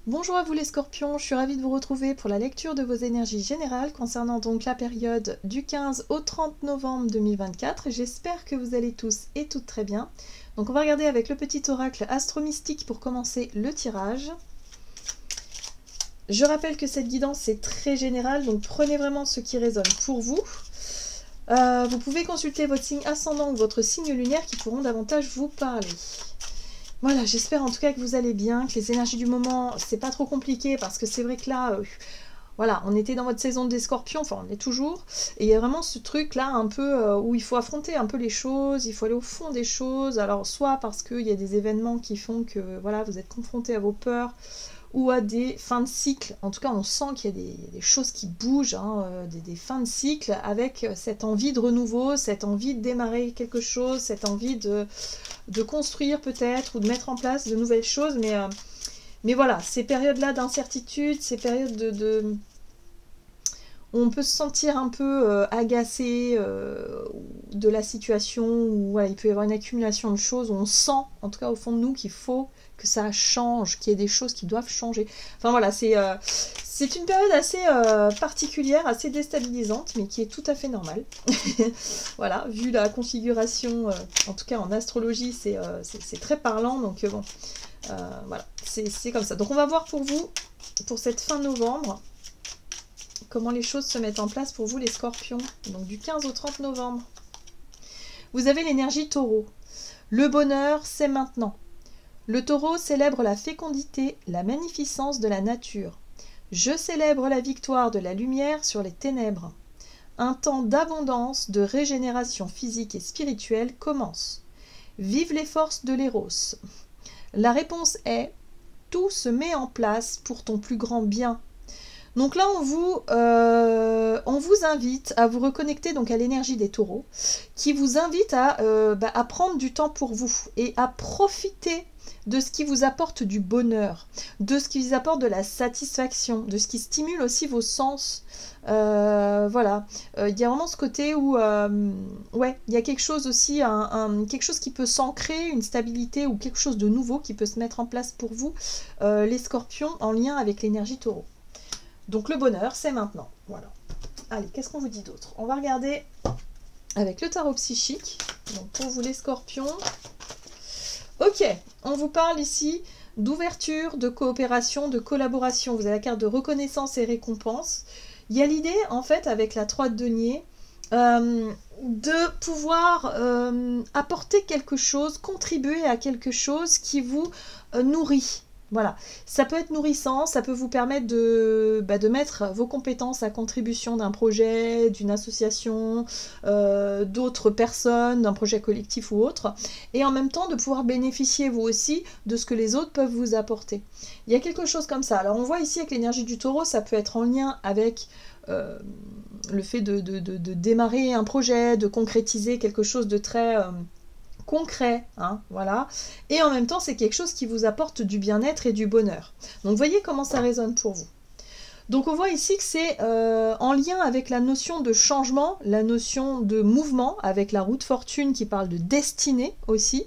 Bonjour à vous les scorpions, je suis ravie de vous retrouver pour la lecture de vos énergies générales concernant donc la période du 15 au 30 novembre 2024. J'espère que vous allez tous et toutes très bien. Donc on va regarder avec le petit oracle astro-mystique pour commencer le tirage. Je rappelle que cette guidance est très générale, donc prenez vraiment ce qui résonne pour vous. Vous pouvez consulter votre signe ascendant ou votre signe lunaire qui pourront davantage vous parler. Voilà, j'espère en tout cas que vous allez bien, que les énergies du moment, c'est pas trop compliqué parce que c'est vrai que là, voilà, on était dans votre saison des scorpions, enfin on est toujours, et il y a vraiment ce truc là un peu où il faut affronter un peu les choses, il faut aller au fond des choses, alors soit parce qu'il y a des événements qui font que voilà, vous êtes confrontés à vos peurs, ou à des fins de cycle. En tout cas, on sent qu'il y a des choses qui bougent, hein, des fins de cycle, avec cette envie de renouveau, cette envie de démarrer quelque chose, cette envie de construire peut-être, ou de mettre en place de nouvelles choses. Mais voilà, ces périodes-là d'incertitude, ces périodes où on peut se sentir un peu agacé de la situation, où voilà, il peut y avoir une accumulation de choses, où on sent, en tout cas au fond de nous, qu'il faut que ça change, qu'il y ait des choses qui doivent changer. Enfin voilà, c'est une période assez particulière, assez déstabilisante, mais qui est tout à fait normale. Voilà, vu la configuration, en tout cas en astrologie, c'est très parlant, donc bon, voilà, c'est comme ça. Donc on va voir pour vous, pour cette fin novembre, comment les choses se mettent en place pour vous les scorpions, donc du 15 au 30 novembre. Vous avez l'énergie taureau. Le bonheur, c'est maintenant. Le taureau célèbre la fécondité, la magnificence de la nature. Je célèbre la victoire de la lumière sur les ténèbres. Un temps d'abondance, de régénération physique et spirituelle commence. Vive les forces de l'éros. La réponse est « Tout se met en place pour ton plus grand bien ». Donc là, on vous invite à vous reconnecter donc à l'énergie des taureaux, qui vous invite à prendre du temps pour vous et à profiter de ce qui vous apporte du bonheur, de ce qui vous apporte de la satisfaction, de ce qui stimule aussi vos sens. Voilà, il y a vraiment ce côté où, ouais, il y a quelque chose aussi, quelque chose qui peut s'ancrer, une stabilité ou quelque chose de nouveau qui peut se mettre en place pour vous, les scorpions, en lien avec l'énergie taureau. Donc le bonheur, c'est maintenant. Voilà. Allez, qu'est-ce qu'on vous dit d'autre? On va regarder avec le tarot psychique. Donc pour vous les scorpions. Ok, on vous parle ici d'ouverture, de coopération, de collaboration. Vous avez la carte de reconnaissance et récompense. Il y a l'idée, en fait, avec la 3 de denier, de pouvoir apporter quelque chose, contribuer à quelque chose qui vous nourrit. Voilà, ça peut être nourrissant, ça peut vous permettre de mettre vos compétences à contribution d'un projet, d'une association, d'autres personnes, d'un projet collectif ou autre, et en même temps de pouvoir bénéficier vous aussi de ce que les autres peuvent vous apporter. Il y a quelque chose comme ça. Alors on voit ici avec l'énergie du taureau, ça peut être en lien avec le fait de démarrer un projet, de concrétiser quelque chose de très concret, hein, voilà. Et en même temps, c'est quelque chose qui vous apporte du bien-être et du bonheur. Donc, voyez comment ça résonne pour vous. Donc, on voit ici que c'est en lien avec la notion de changement, la notion de mouvement, avec la roue de fortune qui parle de destinée aussi.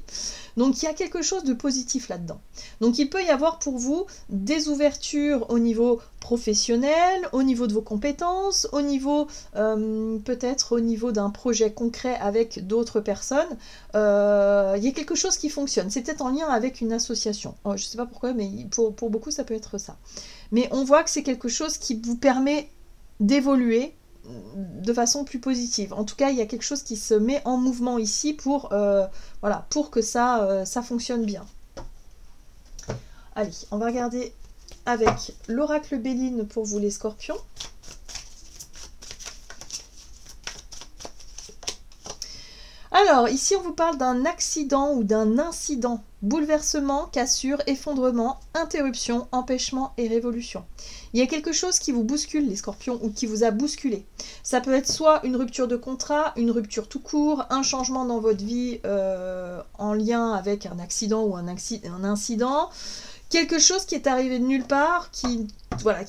Donc, il y a quelque chose de positif là-dedans. Donc, il peut y avoir pour vous des ouvertures au niveau professionnel, au niveau de vos compétences, au niveau, peut-être au niveau d'un projet concret avec d'autres personnes. Il y a quelque chose qui fonctionne. C'est peut-être en lien avec une association. Je ne sais pas pourquoi, mais pour beaucoup, ça peut être ça. Mais on voit que c'est quelque chose qui vous permet d'évoluer de façon plus positive. En tout cas, il y a quelque chose qui se met en mouvement ici pour, voilà, pour que ça fonctionne bien. Allez, on va regarder avec l'oracle Béline pour vous les scorpions. Alors, ici, on vous parle d'un accident ou d'un incident. Bouleversement, cassure, effondrement, interruption, empêchement et révolution. Il y a quelque chose qui vous bouscule, les scorpions, ou qui vous a bousculé. Ça peut être soit une rupture de contrat, une rupture tout court, un changement dans votre vie en lien avec un accident ou un incident. Quelque chose qui est arrivé de nulle part, qui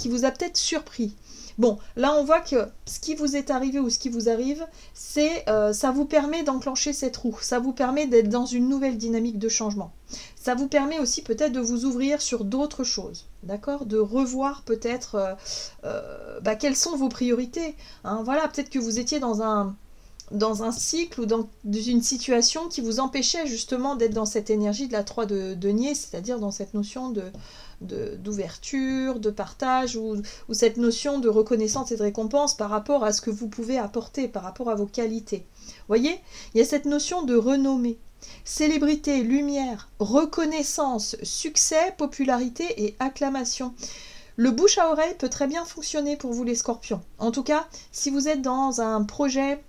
vous a peut-être surpris. Bon, là on voit que ce qui vous est arrivé ou ce qui vous arrive, ça vous permet d'enclencher cette roue, ça vous permet d'être dans une nouvelle dynamique de changement. Ça vous permet aussi peut-être de vous ouvrir sur d'autres choses, d'accord? De revoir peut-être quelles sont vos priorités. Hein, voilà, peut-être que vous étiez dans un cycle ou dans une situation qui vous empêchait justement d'être dans cette énergie de la 3 de denier, c'est-à-dire dans cette notion d'ouverture, de partage, ou cette notion de reconnaissance et de récompense par rapport à ce que vous pouvez apporter, par rapport à vos qualités. Vous voyez, il y a cette notion de renommée. Célébrité, lumière, reconnaissance, succès, popularité et acclamation. Le bouche à oreille peut très bien fonctionner pour vous les scorpions. En tout cas, si vous êtes dans un projet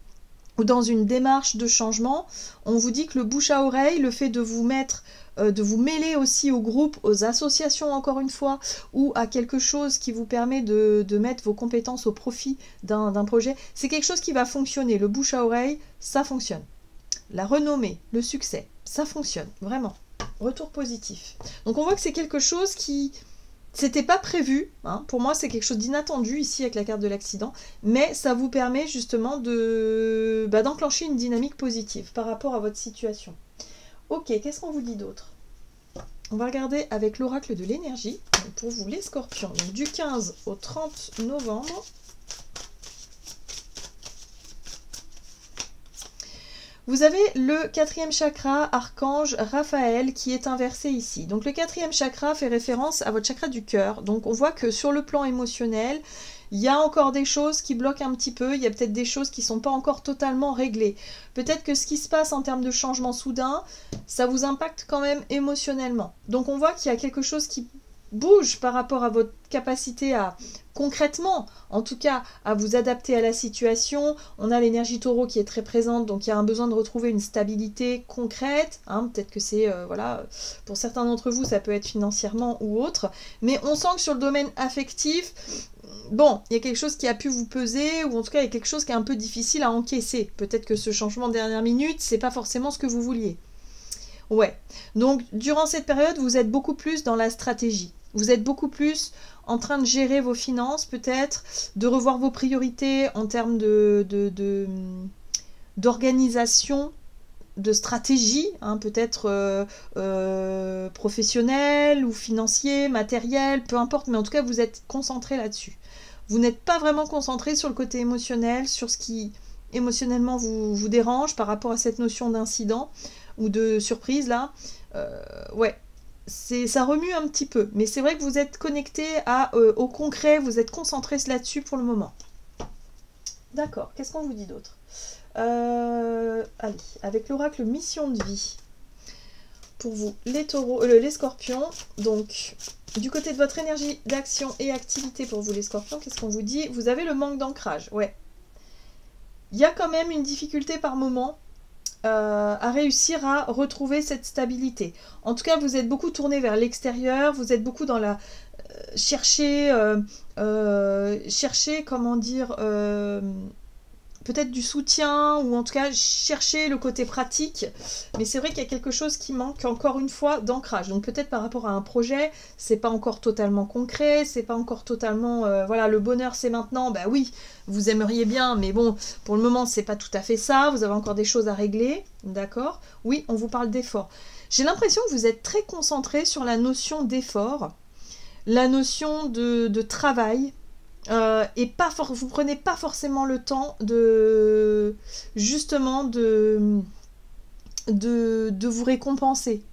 ou dans une démarche de changement, on vous dit que le bouche à oreille, le fait de vous mettre, de vous mêler aussi au groupe, aux associations encore une fois, ou à quelque chose qui vous permet de mettre vos compétences au profit d'un projet, c'est quelque chose qui va fonctionner. Le bouche à oreille, ça fonctionne. La renommée, le succès, ça fonctionne, vraiment. Retour positif. Donc on voit que c'est quelque chose qui... C'était pas prévu, hein. Pour moi c'est quelque chose d'inattendu ici avec la carte de l'accident, mais ça vous permet justement d'enclencher une dynamique positive par rapport à votre situation. Ok, qu'est-ce qu'on vous dit d'autre? On va regarder avec l'oracle de l'énergie, pour vous les scorpions, donc du 15 au 30 novembre. Vous avez le 4e chakra, archange Raphaël, qui est inversé ici. Donc le 4e chakra fait référence à votre chakra du cœur. Donc on voit que sur le plan émotionnel, il y a encore des choses qui bloquent un petit peu. Il y a peut-être des choses qui ne sont pas encore totalement réglées. Peut-être que ce qui se passe en termes de changement soudain, ça vous impacte quand même émotionnellement. Donc on voit qu'il y a quelque chose qui bouge par rapport à votre capacité à concrètement, en tout cas, à vous adapter à la situation. On a l'énergie taureau qui est très présente, donc il y a un besoin de retrouver une stabilité concrète. Hein, peut-être que c'est, voilà, pour certains d'entre vous, ça peut être financièrement ou autre. Mais on sent que sur le domaine affectif, bon, il y a quelque chose qui a pu vous peser, ou en tout cas, il y a quelque chose qui est un peu difficile à encaisser. Peut-être que ce changement de dernière minute, c'est pas forcément ce que vous vouliez. Ouais, donc durant cette période, vous êtes beaucoup plus dans la stratégie. Vous êtes beaucoup plus en train de gérer vos finances, peut-être, de revoir vos priorités en termes d'organisation, de stratégie, hein, peut-être professionnelle ou financier, matériel, peu importe, mais en tout cas, vous êtes concentré là-dessus. Vous n'êtes pas vraiment concentré sur le côté émotionnel, sur ce qui émotionnellement vous dérange par rapport à cette notion d'incident ou de surprise là. Ouais. Ça remue un petit peu, mais c'est vrai que vous êtes connecté au concret, vous êtes concentré là-dessus pour le moment. D'accord, qu'est-ce qu'on vous dit d'autre? Allez, avec l'oracle mission de vie, pour vous, les taureaux, les scorpions, donc du côté de votre énergie d'action et activité pour vous les scorpions, qu'est-ce qu'on vous dit? Vous avez le manque d'ancrage, ouais. Il y a quand même une difficulté par moment à réussir à retrouver cette stabilité. En tout cas, vous êtes beaucoup tourné vers l'extérieur, vous êtes beaucoup dans la... chercher, comment dire... peut-être du soutien, ou en tout cas chercher le côté pratique, mais c'est vrai qu'il y a quelque chose qui manque encore une fois d'ancrage. Donc peut-être par rapport à un projet, c'est pas encore totalement concret, c'est pas encore totalement voilà, le bonheur c'est maintenant, bah oui, vous aimeriez bien, mais bon, pour le moment c'est pas tout à fait ça, vous avez encore des choses à régler, d'accord? Oui, on vous parle d'effort. J'ai l'impression que vous êtes très concentré sur la notion d'effort, la notion de travail, et vous prenez pas forcément le temps de justement de vous récompenser,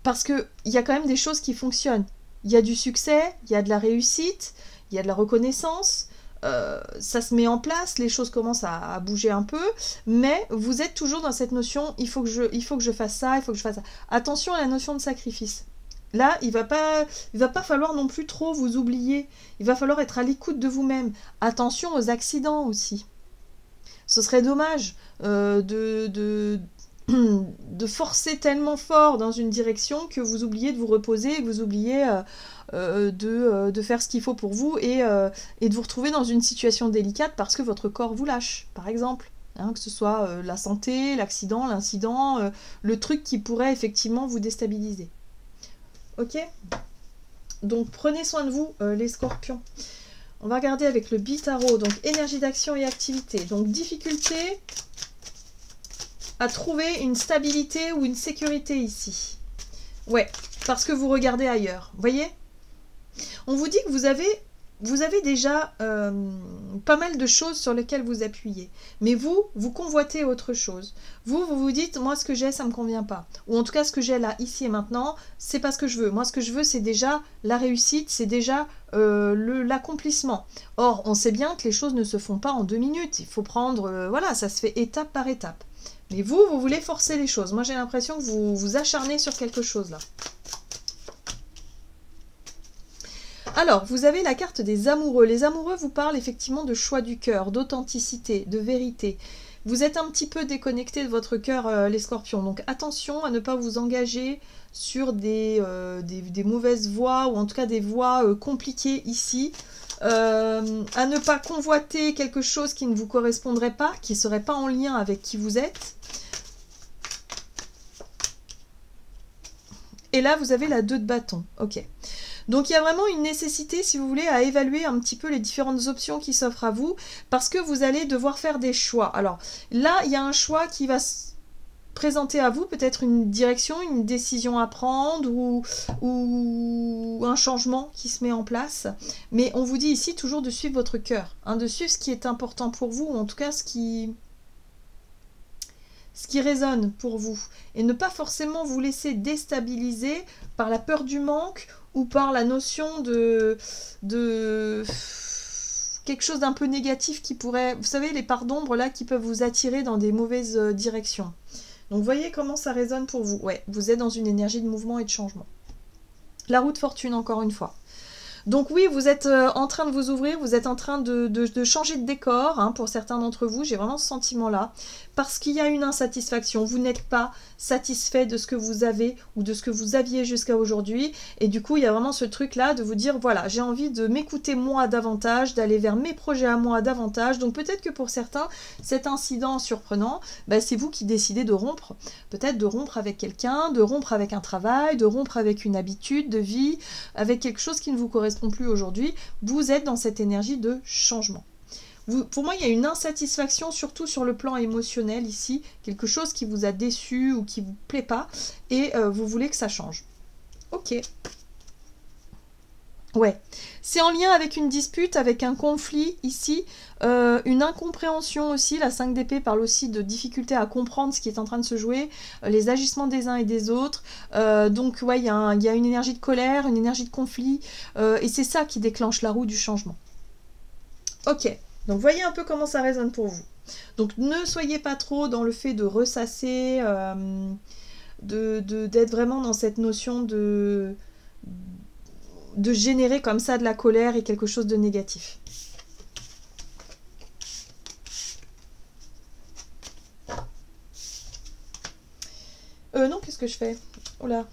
parce que il y a quand même des choses qui fonctionnent. Il y a du succès, il y a de la réussite, il y a de la reconnaissance, ça se met en place, les choses commencent à bouger un peu, mais vous êtes toujours dans cette notion, il faut que je fasse ça, il faut que je fasse ça. Attention à la notion de sacrifice. Là, il va pas falloir non plus trop vous oublier. Il va falloir être à l'écoute de vous-même. Attention aux accidents aussi. Ce serait dommage de forcer tellement fort dans une direction que vous oubliez de vous reposer, que vous oubliez de faire ce qu'il faut pour vous et de vous retrouver dans une situation délicate parce que votre corps vous lâche, par exemple. Hein, que ce soit la santé, l'accident, l'incident, le truc qui pourrait effectivement vous déstabiliser. Ok, donc prenez soin de vous les scorpions. On va regarder avec le Bitarot, donc énergie d'action et activité. Donc difficulté à trouver une stabilité ou une sécurité ici. Ouais, parce que vous regardez ailleurs. Vous voyez? On vous dit que vous avez déjà pas mal de choses sur lesquelles vous appuyez. Mais vous convoitez autre chose. Vous dites, moi ce que j'ai, ça ne me convient pas. Ou en tout cas, ce que j'ai là, ici et maintenant, c'est pas ce que je veux. Moi, ce que je veux, c'est déjà la réussite, c'est déjà l'accomplissement. Or, on sait bien que les choses ne se font pas en 2 minutes. Il faut prendre, voilà, ça se fait étape par étape. Mais vous voulez forcer les choses. Moi, j'ai l'impression que vous vous acharnez sur quelque chose là. Alors, vous avez la carte des amoureux. Les amoureux vous parlent effectivement de choix du cœur, d'authenticité, de vérité. Vous êtes un petit peu déconnecté de votre cœur, les scorpions. Donc attention à ne pas vous engager sur des mauvaises voies, ou en tout cas des voies compliquées ici. À ne pas convoiter quelque chose qui ne vous correspondrait pas, qui ne serait pas en lien avec qui vous êtes. Et là, vous avez la 2 de bâton. Ok. Donc il y a vraiment une nécessité, si vous voulez, à évaluer un petit peu les différentes options qui s'offrent à vous, parce que vous allez devoir faire des choix. Alors là, il y a un choix qui va se présenter à vous, peut-être une direction, une décision à prendre, ou un changement qui se met en place. Mais on vous dit ici toujours de suivre votre cœur, hein, de suivre ce qui est important pour vous, ou en tout cas ce qui résonne pour vous, et ne pas forcément vous laisser déstabiliser par la peur du manque, ou par la notion de quelque chose d'un peu négatif qui pourrait, vous savez, les parts d'ombre là qui peuvent vous attirer dans des mauvaises directions. Donc voyez comment ça résonne pour vous. Ouais, vous êtes dans une énergie de mouvement et de changement. La roue de fortune, encore une fois. Donc oui, vous êtes en train de vous ouvrir, vous êtes en train de changer de décor, hein, pour certains d'entre vous, j'ai vraiment ce sentiment-là, parce qu'il y a une insatisfaction, vous n'êtes pas satisfait de ce que vous avez ou de ce que vous aviez jusqu'à aujourd'hui, et du coup il y a vraiment ce truc-là de vous dire, voilà, j'ai envie de m'écouter moi davantage, d'aller vers mes projets à moi davantage, donc peut-être que pour certains, cet incident surprenant, bah, c'est vous qui décidez de rompre, peut-être de rompre avec quelqu'un, de rompre avec un travail, de rompre avec une habitude de vie, avec quelque chose qui ne vous correspond plus aujourd'hui. Vous êtes dans cette énergie de changement. Pour moi, il y a une insatisfaction, surtout sur le plan émotionnel ici, quelque chose qui vous a déçu ou qui vous plaît pas, et vous voulez que ça change. Ok. Ouais. C'est en lien avec une dispute, avec un conflit ici, une incompréhension aussi. La 5 d'épée parle aussi de difficulté à comprendre ce qui est en train de se jouer, les agissements des uns et des autres. Donc ouais, il y a une énergie de colère, une énergie de conflit, et c'est ça qui déclenche la roue du changement. Ok. Donc voyez un peu comment ça résonne pour vous. Donc ne soyez pas trop dans le fait de ressasser, d'être vraiment dans cette notion de générer comme ça de la colère et quelque chose de négatif. Non, qu'est-ce que je fais? Oh là.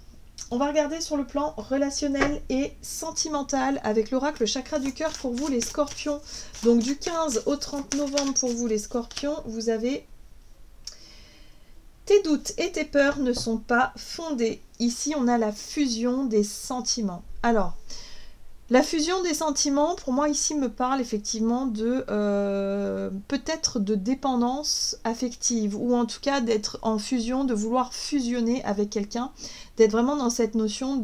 On va regarder sur le plan relationnel et sentimental avec l'oracle chakra du cœur pour vous les scorpions. Donc du 15 au 30 novembre pour vous les scorpions, vous avez tes doutes et tes peurs ne sont pas fondés. Ici on a la fusion des sentiments. Alors, la fusion des sentiments, pour moi, ici, me parle effectivement de peut-être de dépendance affective, ou en tout cas d'être en fusion, de vouloir fusionner avec quelqu'un, d'être vraiment dans cette notion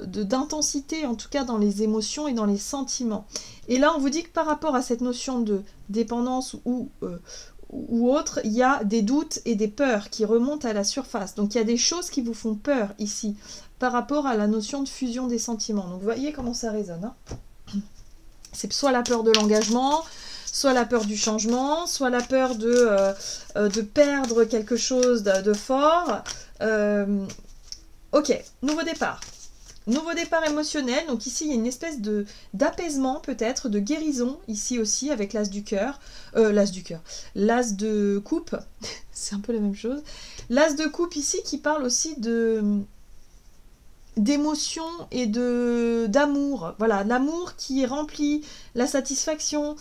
d'intensité, en tout cas dans les émotions et dans les sentiments. Et là, on vous dit que par rapport à cette notion de dépendance ou autre, il y a des doutes et des peurs qui remontent à la surface. Donc il y a des choses qui vous font peur ici, par rapport à la notion de fusion des sentiments. Donc vous voyez comment ça résonne, hein. C'est soit la peur de l'engagement, soit la peur du changement, soit la peur de perdre quelque chose de fort. Ok, nouveau départ. Nouveau départ émotionnel, donc ici il y a une espèce d'apaisement peut-être, de guérison ici aussi avec l'as du cœur, l'as de coupe, c'est un peu la même chose. L'as de coupe ici qui parle aussi d'émotion et d'amour, voilà, l'amour qui remplit la satisfaction,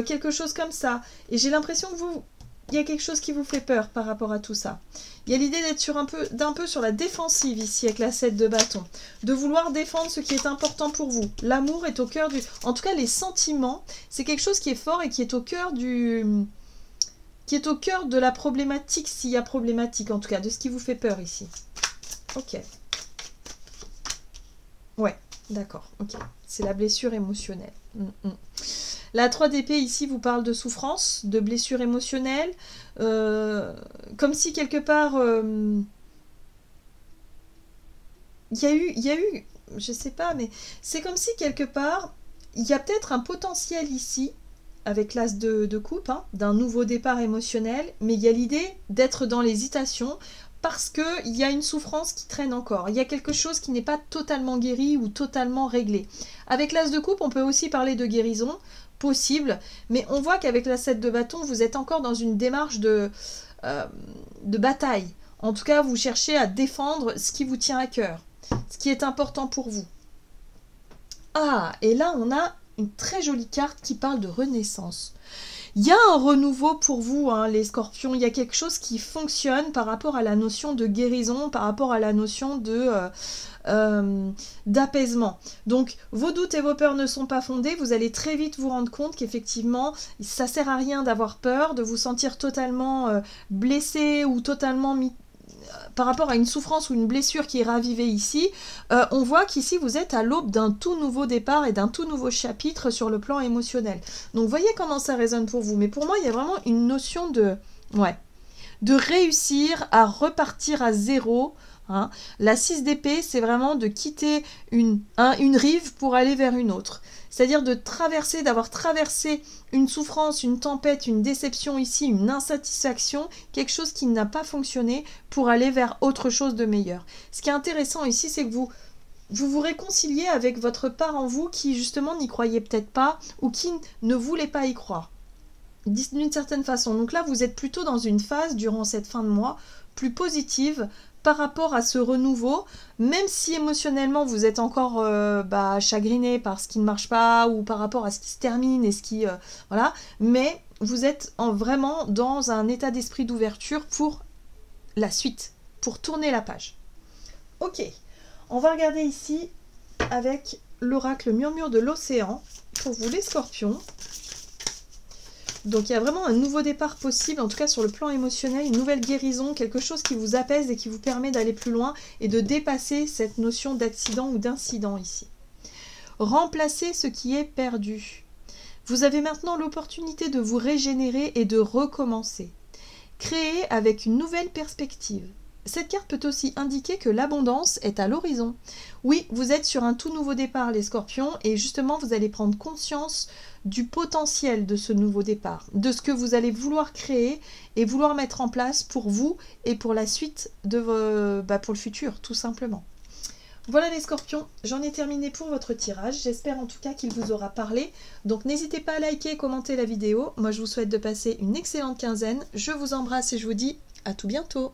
quelque chose comme ça. Et j'ai l'impression que il y a quelque chose qui vous fait peur par rapport à tout ça. Il y a l'idée d'être d'un peu sur la défensive ici avec la 7 de bâton, de vouloir défendre ce qui est important pour vous. L'amour est au cœur en tout cas les sentiments, c'est quelque chose qui est fort et qui est au cœur de la problématique, s'il y a problématique en tout cas, de ce qui vous fait peur ici. Ok. Ouais, d'accord, ok. C'est la blessure émotionnelle. La 3 d'épée ici vous parle de souffrance, de blessure émotionnelle, comme si quelque part il y a eu, je sais pas, mais c'est comme si quelque part il y a peut-être un potentiel ici avec l'as de coupe, hein, d'un nouveau départ émotionnel, mais il y a l'idée d'être dans l'hésitation parce qu'il y a une souffrance qui traîne encore. Il y a quelque chose qui n'est pas totalement guéri ou totalement réglé. Avec l'as de coupe, on peut aussi parler de guérison, possible, mais on voit qu'avec la 7 de bâton, vous êtes encore dans une démarche de bataille. En tout cas, vous cherchez à défendre ce qui vous tient à cœur, ce qui est important pour vous. Ah, et là, on a une très jolie carte qui parle de renaissance. Il y a un renouveau pour vous, hein, les scorpions. Il y a quelque chose qui fonctionne par rapport à la notion de guérison, par rapport à la notion de d'apaisement. Donc, vos doutes et vos peurs ne sont pas fondés. Vous allez très vite vous rendre compte qu'effectivement, ça sert à rien d'avoir peur, de vous sentir totalement blessé ou totalement mis par rapport à une souffrance ou une blessure qui est ravivée ici, on voit qu'ici vous êtes à l'aube d'un tout nouveau départ et d'un tout nouveau chapitre sur le plan émotionnel. Donc voyez comment ça résonne pour vous. Mais pour moi, il y a vraiment une notion de réussir à repartir à zéro. Hein. La 6 d'épée, c'est vraiment de quitter une rive pour aller vers une autre. C'est-à-dire d'avoir traversé une souffrance, une tempête, une déception ici, une insatisfaction, quelque chose qui n'a pas fonctionné pour aller vers autre chose de meilleur. Ce qui est intéressant ici, c'est que vous réconciliez avec votre part en vous qui justement n'y croyait peut-être pas ou qui ne voulait pas y croire, d'une certaine façon. Donc là, vous êtes plutôt dans une phase, durant cette fin de mois, plus positive, par rapport à ce renouveau, même si émotionnellement vous êtes encore chagriné par ce qui ne marche pas ou par rapport à ce qui se termine et ce qui voilà, mais vous êtes vraiment dans un état d'esprit d'ouverture pour la suite, pour tourner la page. Ok, on va regarder ici avec l'oracle Murmure de l'océan pour vous les scorpions. Donc il y a vraiment un nouveau départ possible, en tout cas sur le plan émotionnel, une nouvelle guérison, quelque chose qui vous apaise et qui vous permet d'aller plus loin et de dépasser cette notion d'accident ou d'incident ici. Remplacez ce qui est perdu. Vous avez maintenant l'opportunité de vous régénérer et de recommencer. Créer avec une nouvelle perspective. Cette carte peut aussi indiquer que l'abondance est à l'horizon. Oui, vous êtes sur un tout nouveau départ, les scorpions, et justement, vous allez prendre conscience du potentiel de ce nouveau départ, de ce que vous allez vouloir créer et vouloir mettre en place pour vous et pour la suite de pour le futur, tout simplement. Voilà les scorpions, j'en ai terminé pour votre tirage. J'espère en tout cas qu'il vous aura parlé. Donc n'hésitez pas à liker et commenter la vidéo. Moi, je vous souhaite de passer une excellente quinzaine. Je vous embrasse et je vous dis à tout bientôt.